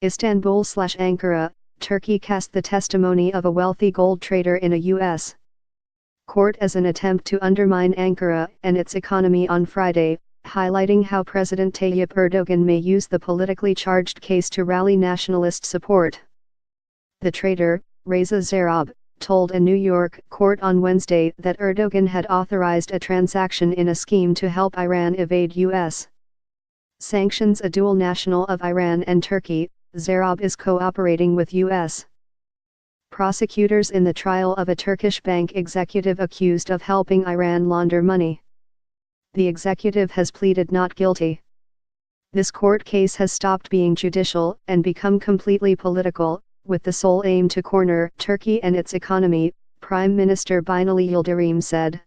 Istanbul/Ankara, Turkey cast the testimony of a wealthy gold trader in a U.S. court as an attempt to undermine Ankara and its economy on Friday, highlighting how President Tayyip Erdogan may use the politically charged case to rally nationalist support. The trader, Reza Zarrab, told a New York court on Wednesday that Erdogan had authorized a transaction in a scheme to help Iran evade U.S. sanctions. A dual national of Iran and Turkey, Zarrab is cooperating with U.S. prosecutors in the trial of a Turkish bank executive accused of helping Iran launder money. The executive has pleaded not guilty. This court case has stopped being judicial and become completely political, with the sole aim to corner Turkey and its economy, Prime Minister Binali Yildirim said.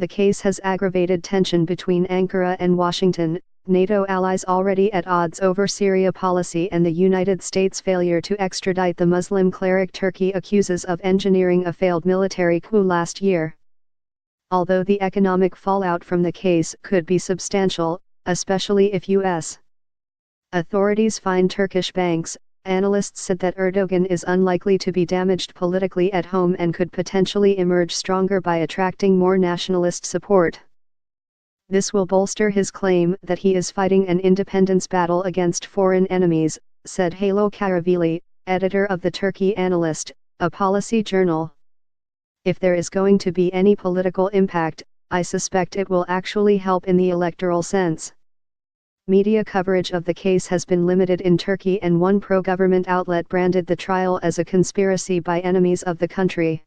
The case has aggravated tension between Ankara and Washington, NATO allies already at odds over Syria policy, and the United States' failure to extradite the Muslim cleric Turkey accuses of engineering a failed military coup last year. Although the economic fallout from the case could be substantial, especially if U.S. authorities fine Turkish banks, analysts said that Erdogan is unlikely to be damaged politically at home and could potentially emerge stronger by attracting more nationalist support. This will bolster his claim that he is fighting an independence battle against foreign enemies, said Halo Karavili, editor of the Turkey Analyst, a policy journal. If there is going to be any political impact, I suspect it will actually help in the electoral sense. Media coverage of the case has been limited in Turkey, and one pro-government outlet branded the trial as a conspiracy by enemies of the country.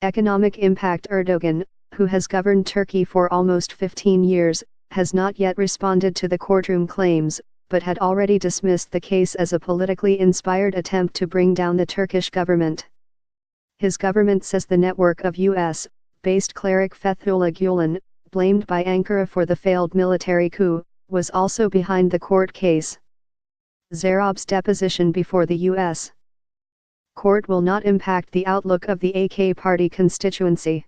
Economic impact. Erdogan, who has governed Turkey for almost 15 years, has not yet responded to the courtroom claims, but had already dismissed the case as a politically inspired attempt to bring down the Turkish government. His government says the network of U.S.-based cleric Fethullah Gulen, blamed by Ankara for the failed military coup, was also behind the court case. Zarrab's deposition before the U.S. court will not impact the outlook of the AK party constituency.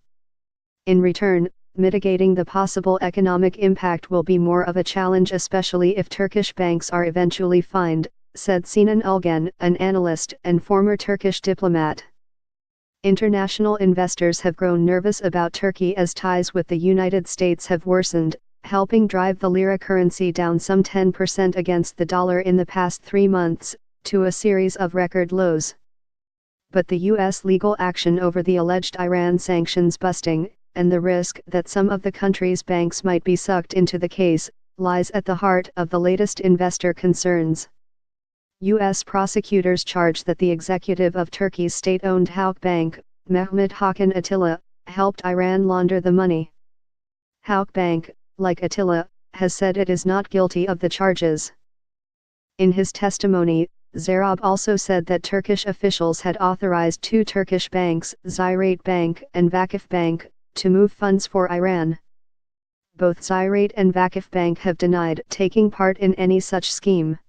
In return, mitigating the possible economic impact will be more of a challenge, especially if Turkish banks are eventually fined, said Sinan Ulgen, an analyst and former Turkish diplomat. International investors have grown nervous about Turkey as ties with the United States have worsened, helping drive the lira currency down some 10% against the dollar in the past 3 months, to a series of record lows. But the U.S. legal action over the alleged Iran sanctions busting, and the risk that some of the country's banks might be sucked into the case, lies at the heart of the latest investor concerns. U.S. prosecutors charge that the executive of Turkey's state-owned Halk Bank, Mehmet Hakan Atilla, helped Iran launder the money. Halk Bank, like Attila, has said it is not guilty of the charges. In his testimony, Zarrab also said that Turkish officials had authorized 2 Turkish banks, Ziraat Bank and Vakıf Bank, to move funds for Iran. Both Ziraat and Vakıf Bank have denied taking part in any such scheme.